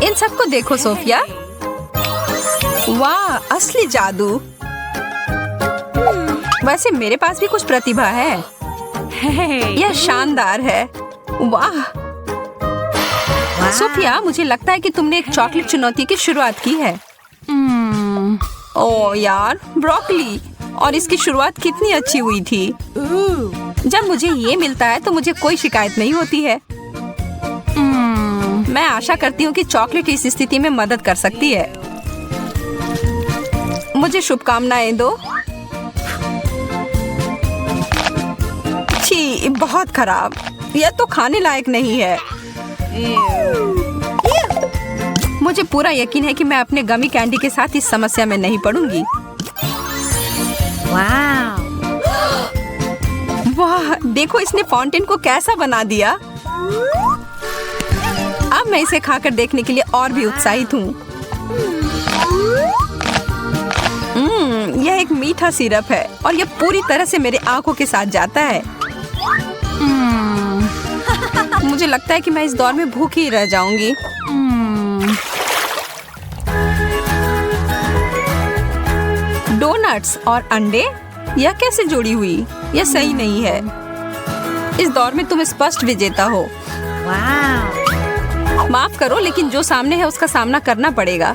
इन सबको देखो सोफिया। वाह, असली जादू। वैसे मेरे पास भी कुछ प्रतिभा है। यह शानदार है। वाह सोफिया, मुझे लगता है कि तुमने एक चॉकलेट चुनौती की शुरुआत की है। ओह यार, ब्रोकली, और इसकी शुरुआत कितनी अच्छी हुई थी। जब मुझे ये मिलता है तो मुझे कोई शिकायत नहीं होती है। मैं आशा करती हूँ कि चॉकलेट इस स्थिति में मदद कर सकती है। मुझे शुभकामनाएं दो। छी, बहुत खराब। यह तो खाने लायक नहीं है। मुझे पूरा यकीन है कि मैं अपने गमी कैंडी के साथ इस समस्या में नहीं पड़ूंगी। वाह, देखो इसने फाउंटेन को कैसा बना दिया। अब मैं इसे खाकर देखने के लिए और भी उत्साहित हूँ। यह एक मीठा सिरप है और यह पूरी तरह से मेरे आंखों के साथ जाता है। मुझे लगता है कि मैं इस दौर में भूखी रह जाऊंगी। डोनट्स और अंडे, यह कैसे जुड़ी हुई? यह सही नहीं है। इस दौर में तुम स्पष्ट विजेता हो। माफ करो, लेकिन जो सामने है उसका सामना करना पड़ेगा।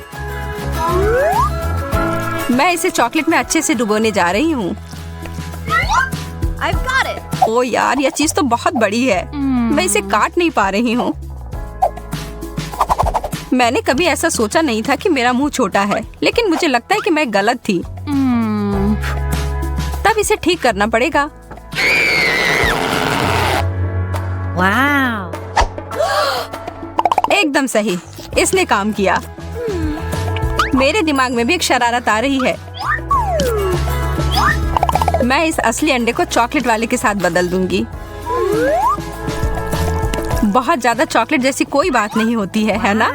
मैं इसे चॉकलेट में अच्छे से डुबोने जा रही हूँ। ओ यार, यह चीज तो बहुत बड़ी है। मैं इसे काट नहीं पा रही हूँ। मैंने कभी ऐसा सोचा नहीं था कि मेरा मुंह छोटा है, लेकिन मुझे लगता है कि मैं गलत थी। तब इसे ठीक करना पड़ेगा। वाह, एकदम सही, इसने काम किया। मेरे दिमाग में भी एक शरारत आ रही है। मैं इस असली अंडे को चॉकलेट वाले के साथ बदल दूंगी। बहुत ज्यादा चॉकलेट जैसी कोई बात नहीं होती है ना?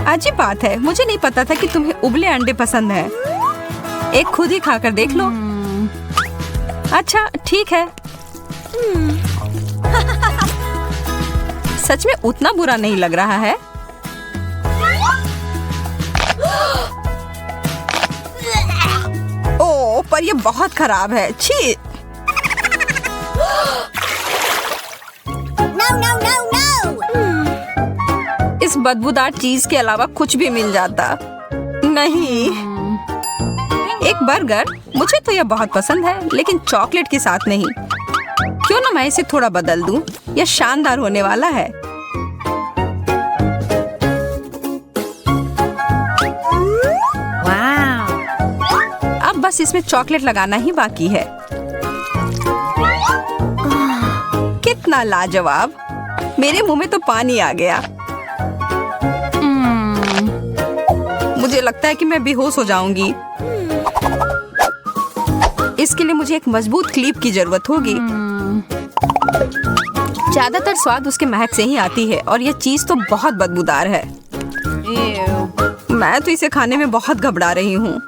अजीब बात है, मुझे नहीं पता था कि तुम्हें उबले अंडे पसंद है। एक खुद ही खाकर देख लो। अच्छा ठीक है। सच में उतना बुरा नहीं लग रहा है। ओह, पर ये बहुत खराब है। छी। इस बदबूदार चीज के अलावा कुछ भी मिल जाता। नहीं, एक बर्गर, मुझे तो यह बहुत पसंद है, लेकिन चॉकलेट के साथ नहीं। क्यों ना मैं इसे थोड़ा बदल दूं? यह शानदार होने वाला है। अब बस इसमें चॉकलेट लगाना ही बाकी है। कितना लाजवाब। मेरे मुंह में तो पानी आ गया। मुझे लगता है कि मैं बेहोश हो जाऊंगी। इसके लिए मुझे एक मजबूत क्लिप की जरूरत होगी। ज्यादातर स्वाद उसके महक से ही आती है और यह चीज तो बहुत बदबूदार है। मैं तो इसे खाने में बहुत घबरा रही हूँ।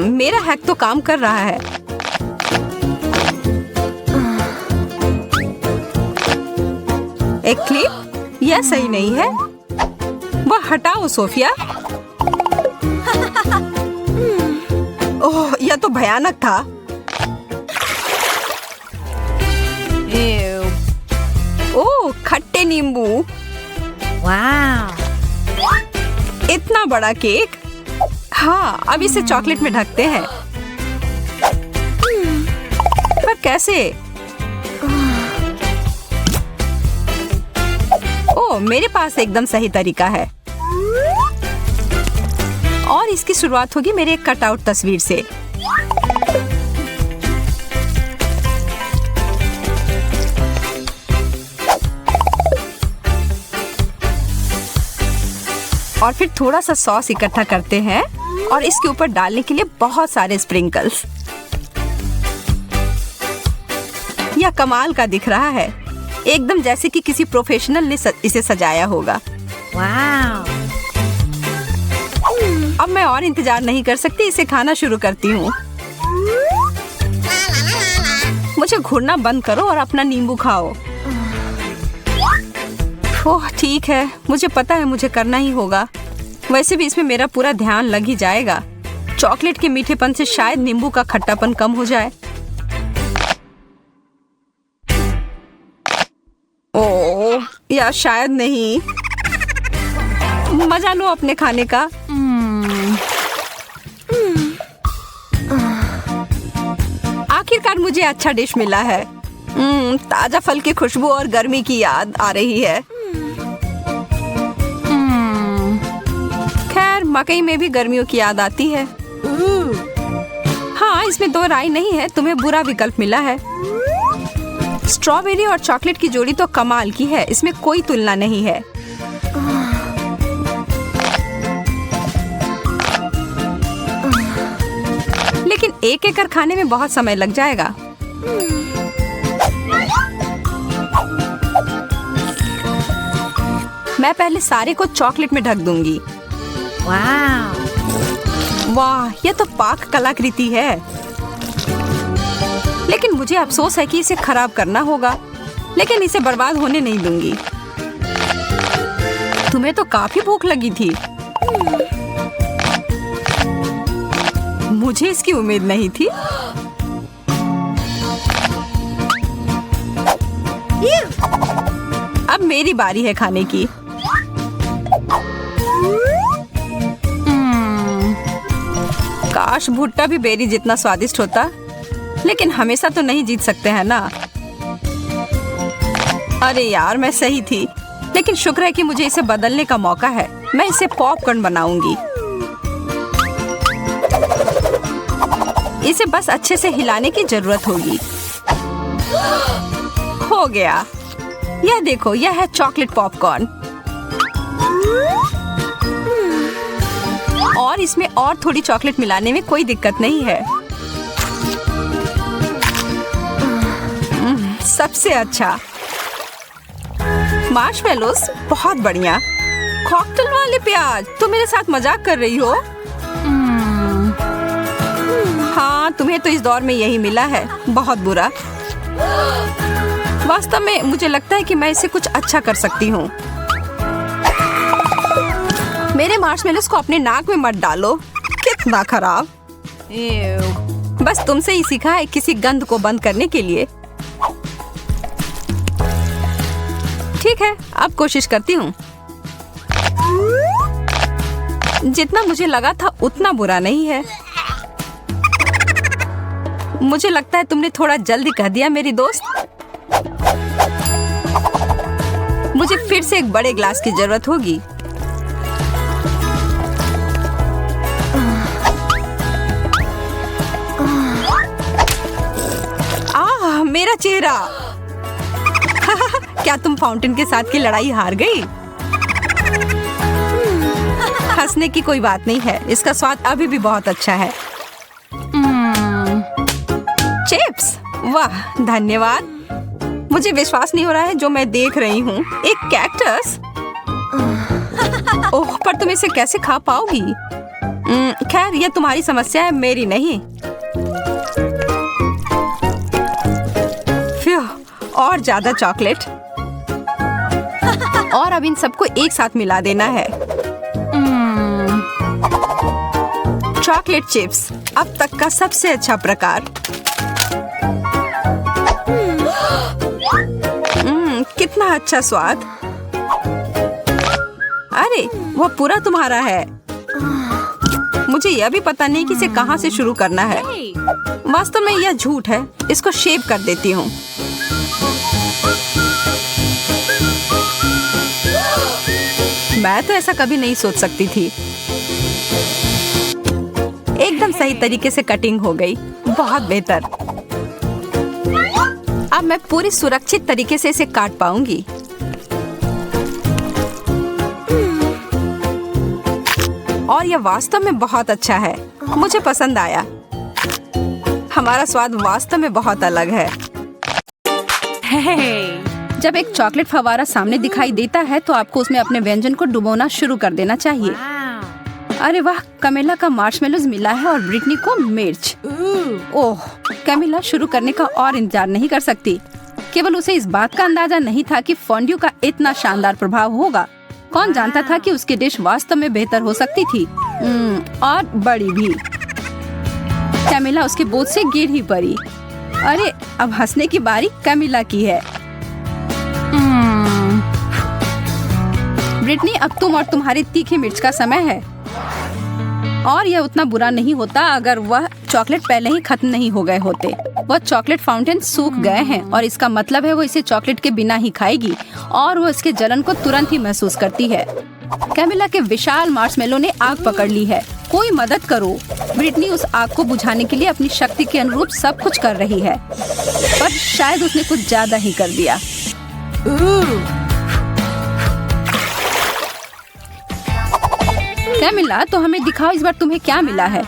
मेरा हैक तो काम कर रहा है। एक क्लिप, यह सही नहीं है। वह हटाओ सोफिया। ओह, यह तो भयानक था। ओह, खट्टे नींबू। वाह, इतना बड़ा केक। हाँ, अब इसे चॉकलेट में ढकते हैं। पर कैसे? ओह, मेरे पास एकदम सही तरीका है। और इसकी शुरुआत होगी मेरे एक कटआउट तस्वीर से। और फिर थोड़ा सा सॉस इकट्ठा करते हैं और इसके ऊपर डालने के लिए बहुत सारे स्प्रिंकल्स। यह कमाल का दिख रहा है, एकदम जैसे कि किसी प्रोफेशनल ने इसे सजाया होगा। वाह! अब मैं और इंतजार नहीं कर सकती, इसे खाना शुरू करती हूँ। मुझे घूरना बंद करो और अपना नींबू खाओ। ओह ठीक है, मुझे पता है मुझे करना ही होगा। वैसे भी इसमें मेरा पूरा ध्यान लग ही जाएगा। चॉकलेट के मीठेपन से शायद नींबू का खट्टापन कम हो जाए। ओह या शायद नहीं। मजा लो अपने खाने का। आखिरकार मुझे अच्छा डिश मिला है। ताजा फल की खुशबू और गर्मी की याद आ रही है। खैर मकई में भी गर्मियों की याद आती है। हाँ इसमें दो राय नहीं है, तुम्हें बुरा विकल्प मिला है। स्ट्रॉबेरी और चॉकलेट की जोड़ी तो कमाल की है, इसमें कोई तुलना नहीं है। लेकिन एक एक कर खाने में बहुत समय लग जाएगा। मैं पहले सारे को चॉकलेट में ढक दूंगी। वाह यह तो पाक कलाकृति है। लेकिन मुझे अफसोस है कि इसे खराब करना होगा, लेकिन इसे बर्बाद होने नहीं दूंगी। तुम्हें तो काफी भूख लगी थी। मुझे इसकी उम्मीद नहीं थी। अब मेरी बारी है खाने की। काश भुट्टा भी बेरी जितना स्वादिष्ट होता, लेकिन हमेशा तो नहीं जीत सकते हैं ना। अरे यार मैं सही थी, लेकिन शुक्र है कि मुझे इसे बदलने का मौका है। मैं इसे पॉपकॉर्न बनाऊंगी। इसे बस अच्छे से हिलाने की जरूरत होगी। हो गया। यह देखो, यह है चॉकलेट पॉपकॉर्न। और इसमें और थोड़ी चॉकलेट मिलाने में कोई दिक्कत नहीं है। सबसे अच्छा मार्शमेलोस, बहुत बढ़िया। कॉकटेल वाले प्याज, तुम मेरे साथ मजाक कर रही हो? हाँ तुम्हें तो इस दौर में यही मिला है, बहुत बुरा। वास्तव में मुझे लगता है कि मैं इसे कुछ अच्छा कर सकती हूँ। मेरे मार्शमेलोस को अपने नाक में मत डालो, कितना खराब। बस तुमसे ही सीखा है किसी गंध को बंद करने के लिए। ठीक है, अब कोशिश करती हूँ। जितना मुझे लगा था उतना बुरा नहीं है। मुझे लगता है तुमने थोड़ा जल्दी कह दिया मेरी दोस्त। मुझे फिर से एक बड़े ग्लास की जरूरत होगी। मेरा चेहरा। क्या तुम फाउंटेन के साथ की लड़ाई हार गई? हंसने की कोई बात नहीं है, इसका स्वाद अभी भी बहुत अच्छा है। चिप्स, वाह धन्यवाद। मुझे विश्वास नहीं हो रहा है जो मैं देख रही हूँ। एक कैक्टस। ओह, पर तुम इसे कैसे खा पाओगी? खैर यह तुम्हारी समस्या है, मेरी नहीं। और ज्यादा चॉकलेट। और अब इन सबको एक साथ मिला देना है। चॉकलेट चिप्स अब तक का सबसे अच्छा प्रकार। कितना अच्छा स्वाद। अरे वह पूरा तुम्हारा है। मुझे यह भी पता नहीं कि इसे कहाँ से शुरू करना है। वास्तव में यह झूठ है। इसको शेप कर देती हूँ। मैं तो ऐसा कभी नहीं सोच सकती थी। एकदम सही तरीके से कटिंग हो गई, बहुत बेहतर। अब मैं पूरी सुरक्षित तरीके से इसे काट पाऊंगी। और यह वास्तव में बहुत अच्छा है, मुझे पसंद आया। हमारा स्वाद वास्तव में बहुत अलग है। जब एक चॉकलेट फव्वारा सामने दिखाई देता है तो आपको उसमें अपने व्यंजन को डुबोना शुरू कर देना चाहिए। अरे वाह, कैमिला का मार्शमेलोज मिला है और ब्रिटनी को मिर्च। ओह, कैमिला शुरू करने का और इंतजार नहीं कर सकती। केवल उसे इस बात का अंदाजा नहीं था कि फोंड्यू का इतना शानदार प्रभाव होगा। कौन जानता था कि उसकी डिश वास्तव में बेहतर हो सकती थी, और बड़ी भी। कैमिला उसके बोझ से गिर ही पड़ी। अरे, अब हंसने की बारी कैमिला की है। ब्रिटनी, अब तुम और तुम्हारी तीखी मिर्च का समय है। और यह उतना बुरा नहीं होता अगर वह चॉकलेट पहले ही खत्म नहीं हो गए होते। वह चॉकलेट फाउंटेन सूख गए हैं और इसका मतलब है वो इसे चॉकलेट के बिना ही खाएगी और वो इसके जलन को तुरंत ही महसूस करती है। कैमिला के विशाल मार्शमेलो ने आग पकड़ ली है। कोई मदद करो। ब्रिटनी उस आग को बुझाने के लिए अपनी शक्ति के अनुरूप सब कुछ कर रही है, पर शायद उसने कुछ ज्यादा ही कर दिया। कैमिला, तो हमें दिखाओ इस बार तुम्हें क्या मिला है।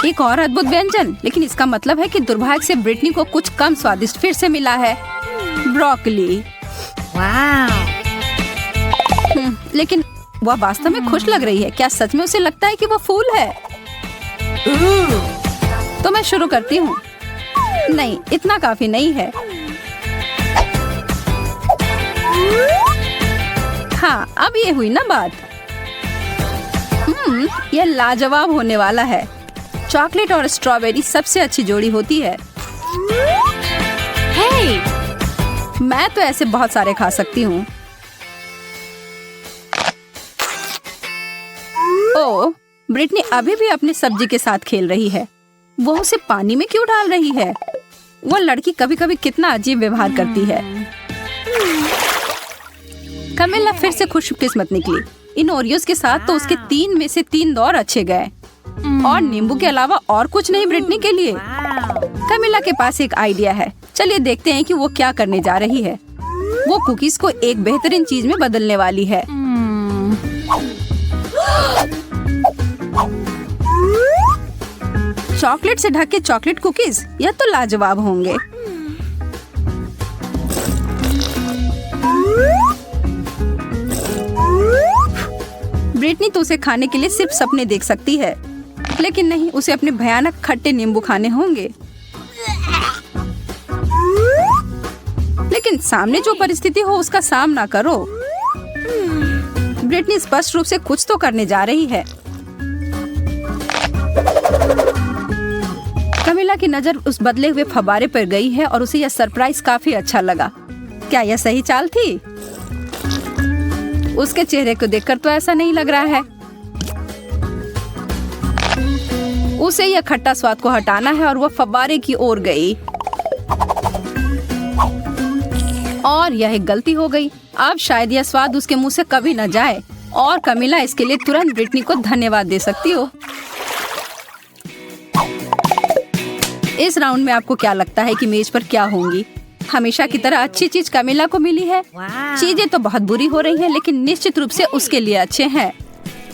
एक और अद्भुत व्यंजन, लेकिन इसका मतलब है कि दुर्भाग्य से ब्रिटनी को कुछ कम स्वादिष्ट फिर से मिला है, ब्रोकली। लेकिन वह वास्तव में खुश लग रही है। क्या सच में उसे लगता है कि वह फूल है? तो मैं शुरू करती हूँ। नहीं, इतना काफी नहीं है। हाँ, अब ये हुई ना बात। यह लाजवाब होने वाला है। चॉकलेट और स्ट्रॉबेरी सबसे अच्छी जोड़ी होती है। हे! मैं तो ऐसे बहुत सारे खा सकती हूँ। ओह, ब्रिटनी अभी भी अपनी सब्जी के साथ खेल रही है। वो उसे पानी में क्यों डाल रही है? वो लड़की कभी कभी कितना अजीब व्यवहार करती है। कैमिला फिर से खुशकिस्मत निकली। इन ओरियोस के साथ तो उसके 3 में से 3 दौर अच्छे गए, और नींबू के अलावा और कुछ नहीं ब्रिटनी के लिए। कैमिला के पास एक आइडिया है। चलिए देखते हैं कि वो क्या करने जा रही है। वो कुकीज को एक बेहतरीन चीज में बदलने वाली है। चॉकलेट से ढके चॉकलेट कुकीज, यह तो लाजवाब होंगे। ब्रिटनी तो उसे खाने के लिए सिर्फ सपने देख सकती है, लेकिन नहीं, उसे अपने भयानक खट्टे नींबू खाने होंगे। लेकिन सामने जो परिस्थिति हो उसका सामना करो। ब्रिटनी स्पष्ट रूप से कुछ तो करने जा रही है। कैमिला की नजर उस बदले हुए फव्वारे पर गई है और उसे यह सरप्राइज काफी अच्छा लगा। क्या यह सही चाल थी? उसके चेहरे को देखकर तो ऐसा नहीं लग रहा है। उसे यह खट्टा स्वाद को हटाना है और वह फव्वारे की ओर गई, और यह एक गलती हो गई। अब शायद यह स्वाद उसके मुंह से कभी न जाए, और कैमिला इसके लिए तुरंत ब्रिटनी को धन्यवाद दे सकती हो। इस राउंड में आपको क्या लगता है कि मेज पर क्या होंगी? हमेशा की तरह अच्छी चीज कैमिला को मिली है। चीजें तो बहुत बुरी हो रही हैं, लेकिन निश्चित रूप से उसके लिए अच्छे हैं।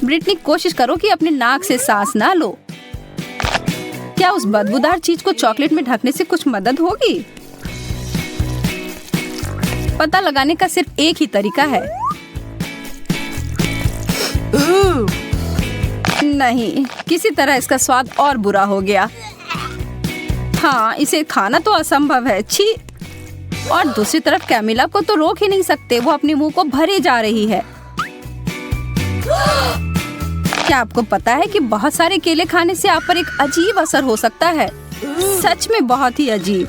ब्रिटनी, कोशिश करो कि अपने नाक से सांस ना लो। क्या उस बदबूदार चीज को चॉकलेट में ढकने से कुछ मदद होगी? पता लगाने का सिर्फ एक ही तरीका है। नहीं, किसी तरह इसका स्वाद और बुरा हो गया। हाँ, इसे खाना तो असंभव है। छी! और दूसरी तरफ कैमिला को तो रोक ही नहीं सकते, वो अपने मुंह को भरे जा रही है। क्या आपको पता है कि बहुत सारे केले खाने से आप पर एक अजीब असर हो सकता है? सच में बहुत ही अजीब।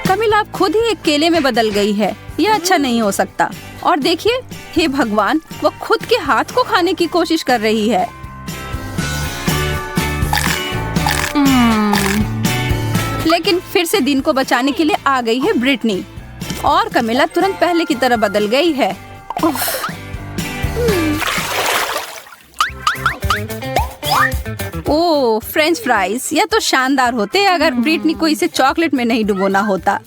कैमिला खुद ही एक केले में बदल गई है। यह अच्छा नहीं हो सकता। और देखिए, हे भगवान, वो खुद के हाथ को खाने की कोशिश कर रही है। लेकिन फिर से दिन को बचाने के लिए आ गई है ब्रिटनी, और कैमिला तुरंत पहले की तरह बदल गई है। ओह, फ्रेंच फ्राइज, यह तो शानदार होते अगर ब्रिटनी को इसे चॉकलेट में नहीं डुबोना होता।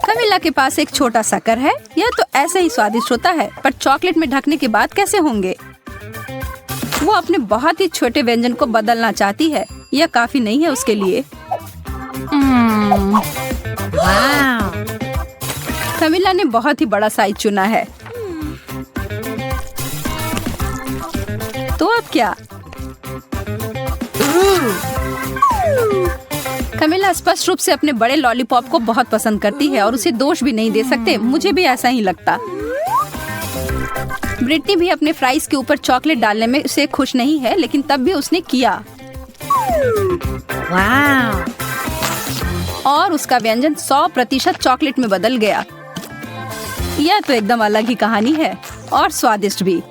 कैमिला के पास एक छोटा शक्कर है। यह तो ऐसे ही स्वादिष्ट होता है, पर चॉकलेट में ढकने के बाद कैसे होंगे? वो अपने बहुत ही छोटे व्यंजन को बदलना चाहती है। यह काफी नहीं है उसके लिए। कैमिला ने बहुत ही बड़ा साइज चुना है। तो अब क्या? कमिला स्पष्ट रूप से अपने बड़े लॉलीपॉप को बहुत पसंद करती है और उसे दोष भी नहीं दे सकते। मुझे भी ऐसा ही लगता। ब्रिटनी भी अपने फ्राइज के ऊपर चॉकलेट डालने में उसे खुश नहीं है, लेकिन तब भी उसने किया। और उसका व्यंजन 100% चॉकलेट में बदल गया। यह तो एकदम अलग ही कहानी है और स्वादिष्ट भी।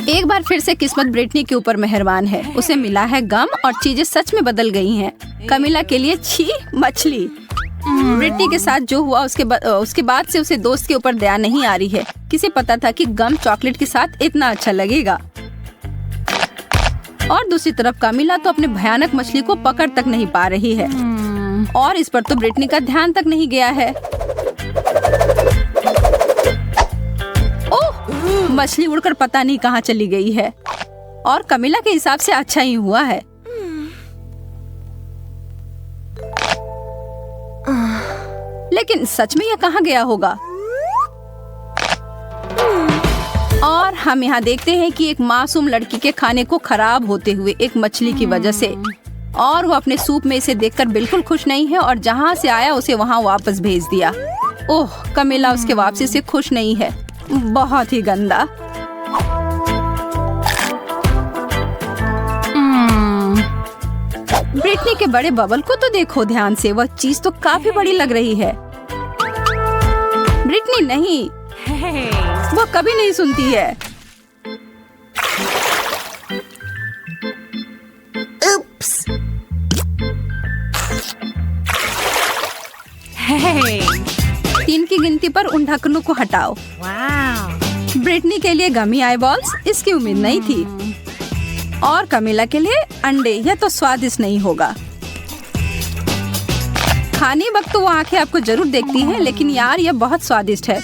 एक बार फिर से किस्मत ब्रिटनी के ऊपर मेहरबान है। उसे मिला है गम और चीजें सच में बदल गई हैं। कमिला के लिए छी मछली। ब्रिटनी के साथ जो हुआ उसके बाद से उसे दोस्त के ऊपर दया नहीं आ रही है। किसे पता था कि गम चॉकलेट के साथ इतना अच्छा लगेगा। और दूसरी तरफ कमिला तो अपने भयानक मछली को पकड़ तक नहीं पा रही है और इस पर तो ब्रिटनी का ध्यान तक नहीं गया है। ओह, मछली उड़कर पता नहीं कहाँ चली गई है और कमिला के हिसाब से अच्छा ही हुआ है। लेकिन सच में यह कहाँ गया होगा? और हम यहाँ देखते हैं कि एक मासूम लड़की के खाने को खराब होते हुए एक मछली की वजह से, और वो अपने सूप में इसे देखकर बिल्कुल खुश नहीं है और जहाँ से आया उसे वहाँ वापस भेज दिया। ओह, कमिला उसके वापसी से खुश नहीं है। बहुत ही गंदा। ब्रिटनी के बड़े बबल को तो देखो ध्यान से, वह चीज तो काफी बड़ी लग रही है। ब्रिटनी नहीं, वो कभी नहीं सुनती है। उप्स। तीन की गिनती पर उन ढक्कनों को हटाओ। ब्रिटनी के लिए गमी आई बॉल्स, इसकी उम्मीद नहीं थी। और कमिला के लिए अंडे, यह तो स्वादिष्ट नहीं होगा। खाने वक्त तो वो आंखें आपको जरूर देखती हैं, लेकिन यार यह बहुत स्वादिष्ट है।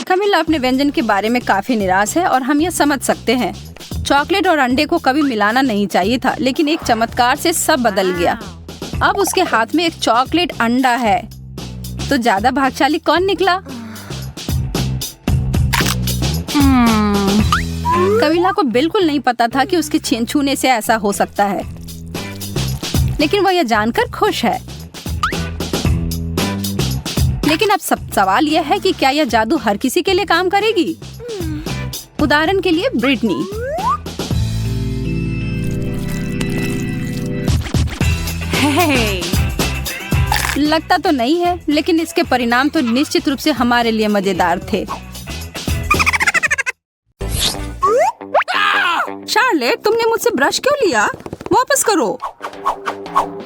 कमिला अपने व्यंजन के बारे में काफी निराश है और हम यह समझ सकते हैं। चॉकलेट और अंडे को कभी मिलाना नहीं चाहिए था, लेकिन एक चमत्कार से सब बदल गया। अब उसके हाथ में एक चॉकलेट अंडा है। तो ज्यादा भाग्यशाली कौन निकला? कमिला को बिल्कुल नहीं पता था कि उसके छूने से ऐसा हो सकता है, लेकिन वह यह जानकर खुश है। लेकिन अब सवाल यह है कि क्या यह जादू हर किसी के लिए काम करेगी? उदाहरण के लिए ब्रिटनी। लगता तो नहीं है, लेकिन इसके परिणाम तो निश्चित रूप से हमारे लिए मजेदार थे। शार्लेट, तुमने मुझसे ब्रश क्यों लिया? वापस करो।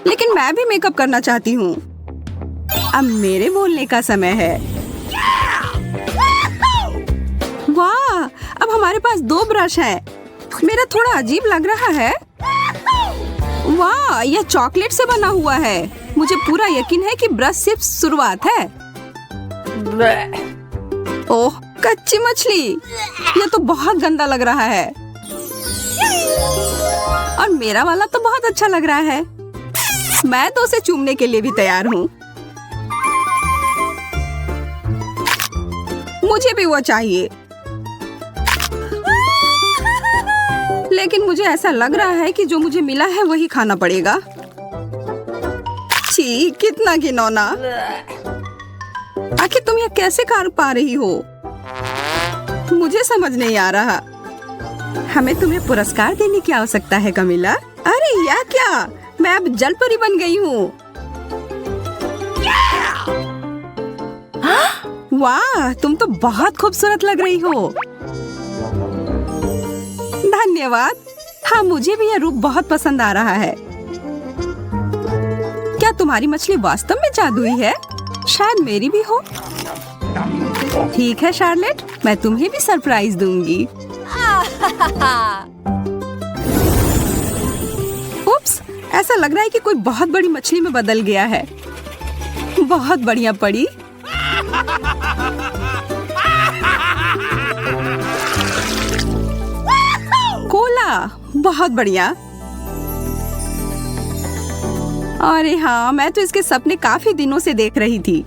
लेकिन मैं भी मेकअप करना चाहती हूँ। अब मेरे बोलने का समय है। वाह, अब हमारे पास 2 ब्रश हैं। मेरा थोड़ा अजीब लग रहा है। वाह, यह चॉकलेट से बना हुआ है। मुझे पूरा यकीन है कि ब्रश सिर्फ शुरुआत है। ओह, कच्ची मछली, यह तो बहुत गंदा लग रहा है। और मेरा वाला तो बहुत अच्छा लग रहा है। मैं तो उसे चूमने के लिए भी तैयार हूँ। मुझे भी वो चाहिए। लेकिन मुझे ऐसा लग रहा है कि जो मुझे मिला है वही खाना पड़ेगा। छी, कितना घिनौना। आखिर तुम यह कैसे कर पा रही हो? मुझे समझ नहीं आ रहा। हमें तुम्हें पुरस्कार देने की आवश्यकता है कमिला। अरे यह क्या, मैं अब जल परी बन गई हूँ। वाह, तुम तो बहुत खूबसूरत लग रही हो। धन्यवाद। हाँ, मुझे भी यह रूप बहुत पसंद आ रहा है। क्या तुम्हारी मछली वास्तव में जादुई है? शायद मेरी भी हो। ठीक है शार्लेट, मैं तुम्हें भी सरप्राइज दूंगी। उप्स, ऐसा लग रहा है कि कोई बहुत बड़ी मछली में बदल गया है। बहुत बढ़िया पड़ी। कोला, बहुत बढ़िया। अरे हाँ, मैं तो इसके सपने काफी दिनों से देख रही थी।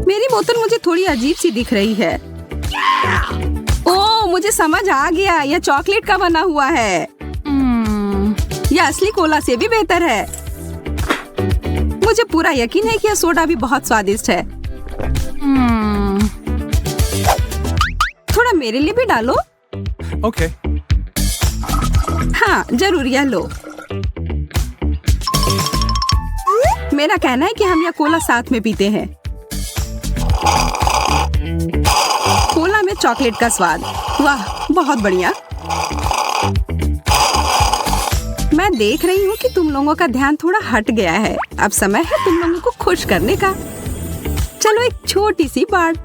मेरी बोतल मुझे थोड़ी अजीब सी दिख रही है। ओह, मुझे समझ आ गया, यह चॉकलेट का बना हुआ है। यह असली कोला से भी बेहतर है। मुझे पूरा यकीन है कि यह सोडा भी बहुत स्वादिष्ट है। थोड़ा मेरे लिए भी डालो। ओके। हाँ जरूर, यह लो। मेरा कहना है कि हम यह कोला साथ में पीते हैं। कोला में चॉकलेट का स्वाद, वाह बहुत बढ़िया। मैं देख रही हूँ कि तुम लोगों का ध्यान थोड़ा हट गया है। अब समय है तुम लोगों को खुश करने का। चलो एक छोटी सी बात।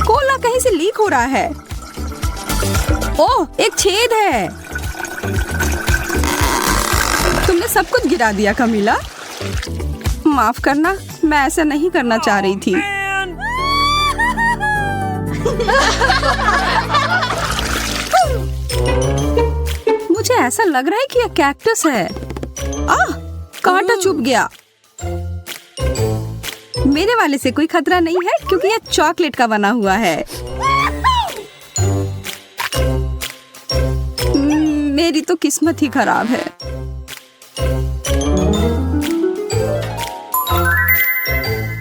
कोला कहीं से लीक हो रहा है। ओह, एक छेद है। तुमने सब कुछ गिरा दिया कमीला। माफ करना, मैं ऐसा नहीं करना चाह रही थी। मुझे ऐसा लग रहा है कि यह कैक्टस है। आह, कांटा चुभ गया। मेरे वाले से कोई खतरा नहीं है क्योंकि यह चॉकलेट का बना हुआ है। मेरी तो किस्मत ही खराब है।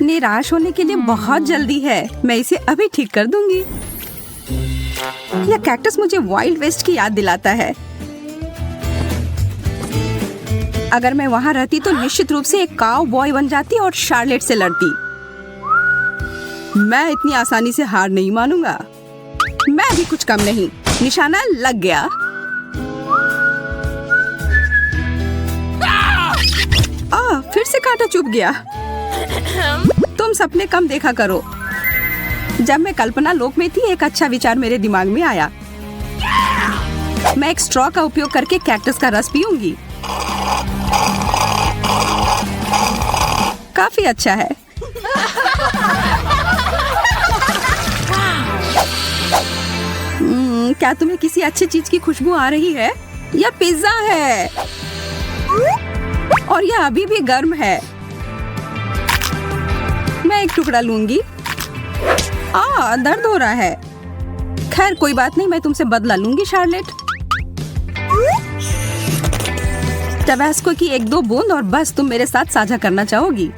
निराश होने के लिए बहुत जल्दी है। मैं इसे अभी ठीक कर दूंगी। यह कैक्टस मुझे वाइल्ड वेस्ट की याद दिलाता है। अगर मैं वहां रहती तो निश्चित रूप से एक काउ बॉय बन जाती और शार्लेट से लड़ती। मैं इतनी आसानी से हार नहीं मानूंगा। मैं भी कुछ कम नहीं। निशाना लग गया। फिर से कांटा चुभ गया। तुम सपने कम देखा करो। जब मैं कल्पना लोक में थी, एक अच्छा विचार मेरे दिमाग में आया। मैं एक स्ट्रॉ का उपयोग करके कैक्टस का रस पीऊंगी। काफी अच्छा है। क्या तुम्हें किसी अच्छी चीज की खुशबू आ रही है? यह पिज्जा है और यह अभी भी गर्म है। मैं एक टुकड़ा लूंगी। दर्द हो रहा है। खैर कोई बात नहीं, मैं तुमसे बदला लूंगी शार्लेट। टबास्को की एक दो बूंद और बस तुम मेरे साथ साझा करना चाहोगी।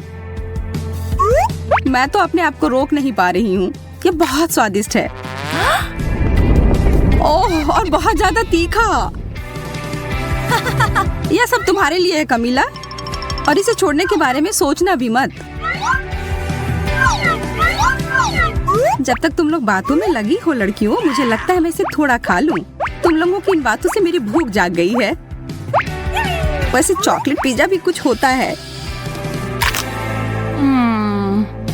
मैं तो अपने आप को रोक नहीं पा रही हूँ। ये बहुत स्वादिष्ट है। ओह, और बहुत ज्यादा तीखा। यह सब तुम्हारे लिए है कमीला, और इसे छोड़ने के बारे में सोचना भी मत। जब तक तुम लोग बातों में लगी हो लड़कियों, मुझे लगता है मैं इसे थोड़ा खा लूं। तुम लोगों की इन बातों से मेरी भूख जाग गई है। वैसे चॉकलेट पिज्जा भी कुछ होता है।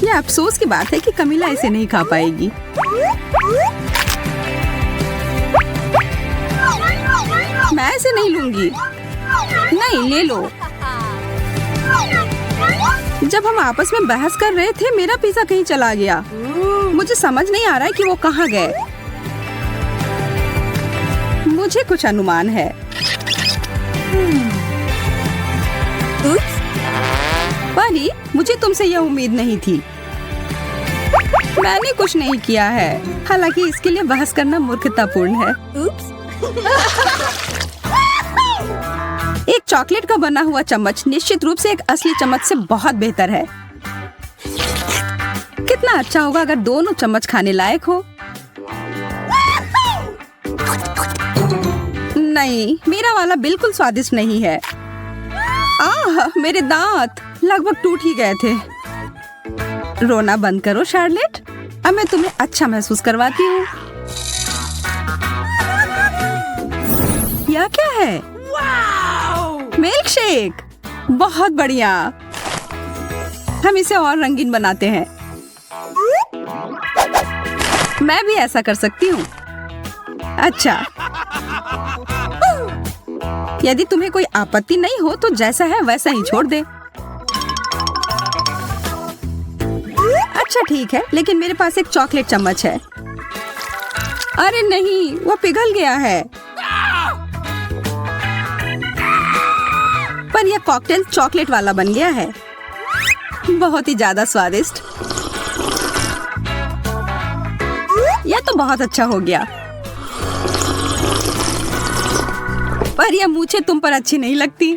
यह अफसोस की बात है कि कमीला इसे नहीं खा पाएगी। मैं इसे नहीं लूंगी। नहीं, ले लो। जब हम आपस में बहस कर रहे थे, मेरा पिज्जा कहीं चला गया। मुझे समझ नहीं आ रहा है कि वो कहाँ गए। मुझे कुछ अनुमान है। परी, मुझे तुमसे यह उम्मीद नहीं थी। मैंने कुछ नहीं किया है। हालांकि इसके लिए बहस करना मूर्खतापूर्ण है। एक चॉकलेट का बना हुआ चम्मच निश्चित रूप से एक असली चम्मच से बहुत बेहतर है। कितना अच्छा होगा अगर दोनों चम्मच खाने लायक हो। नहीं, मेरा वाला बिल्कुल स्वादिष्ट नहीं है। मेरे दांत लगभग टूट ही गए थे। रोना बंद करो शार्लेट। अब मैं तुम्हें अच्छा महसूस करवाती हूँ। यह क्या है? Milk shake. बहुत बढ़िया। हम इसे और रंगीन बनाते हैं। मैं भी ऐसा कर सकती हूँ। अच्छा, यदि तुम्हें कोई आपत्ति नहीं हो तो जैसा है वैसा ही छोड़ दे। अच्छा ठीक है, लेकिन मेरे पास एक चॉकलेट चम्मच है। अरे नहीं, वो पिघल गया है। पर यह कॉकटेल चॉकलेट वाला बन गया है। बहुत ही ज्यादा स्वादिष्ट। यह तो बहुत अच्छा हो गया, पर यह मूछें तुम पर अच्छी नहीं लगती।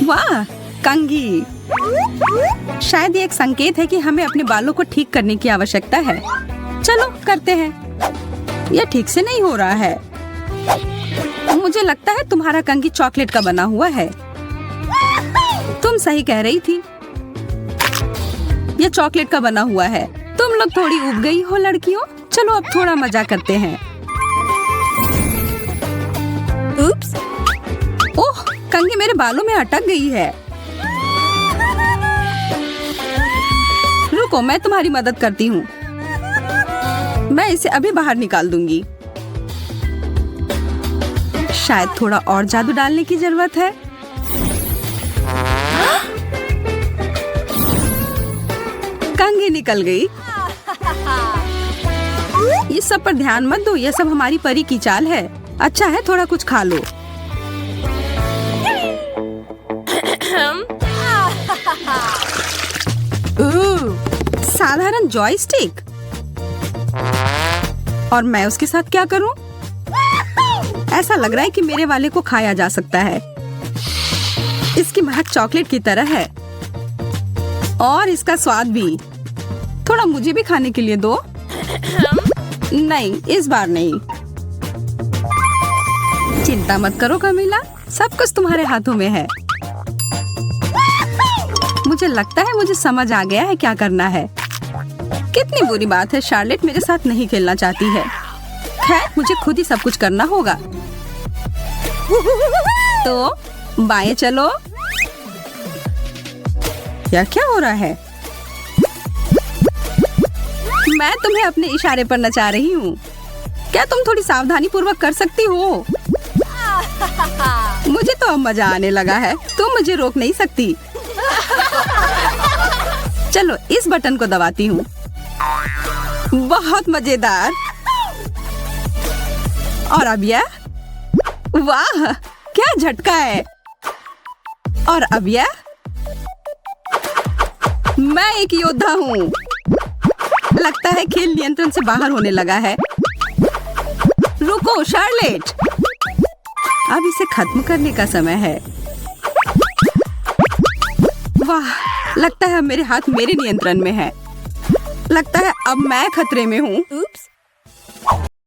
वाह, कंघी। शायद ये एक संकेत है कि हमें अपने बालों को ठीक करने की आवश्यकता है। चलो करते हैं। यह ठीक से नहीं हो रहा है। मुझे लगता है तुम्हारा कंघी चॉकलेट का बना हुआ है। तुम सही कह रही थी, यह चॉकलेट का बना हुआ है। तुम लोग थोड़ी उब गई हो लड़कियों। चलो अब थोड़ा मजा करते हैं। उप्स, ओह, कंघी मेरे बालों में अटक गई है। रुको, मैं तुम्हारी मदद करती हूँ। मैं इसे अभी बाहर निकाल दूंगी। शायद थोड़ा और जादू डालने की जरूरत है। कंघी निकल गई। ये सब पर ध्यान मत दो, यह सब हमारी परी की चाल है। अच्छा है, थोड़ा कुछ खा लो। साधारण जॉयस्टिक, और मैं उसके साथ क्या करूं? ऐसा लग रहा है कि मेरे वाले को खाया जा सकता है। इसकी महक चॉकलेट की तरह है और इसका स्वाद भी। थोड़ा मुझे भी खाने के लिए दो। नहीं, इस बार नहीं। चिंता मत करो कमीला, सब कुछ तुम्हारे हाथों में है। मुझे लगता है मुझे समझ आ गया है क्या करना है। कितनी बुरी बात है, शार्लेट मेरे साथ नहीं खेलना चाहती है। खैर, मुझे खुद ही सब कुछ करना होगा। तो बाएं चलो। क्या हो रहा है? मैं तुम्हें अपने इशारे पर नचा रही हूँ। क्या तुम थोड़ी सावधानी पूर्वक कर सकती हो? मुझे तो अब मजा आने लगा है। तुम मुझे रोक नहीं सकती। चलो इस बटन को दबाती हूँ। बहुत मजेदार। और अब यह, वाह क्या झटका है। और अब यह, मैं एक योद्धा हूँ। लगता है खेल नियंत्रण से बाहर होने लगा है। रुको शार्लेट, अब इसे खत्म करने का समय है। वाह, लगता है अब मेरे हाथ मेरे नियंत्रण में है। लगता है अब मैं खतरे में हूँ।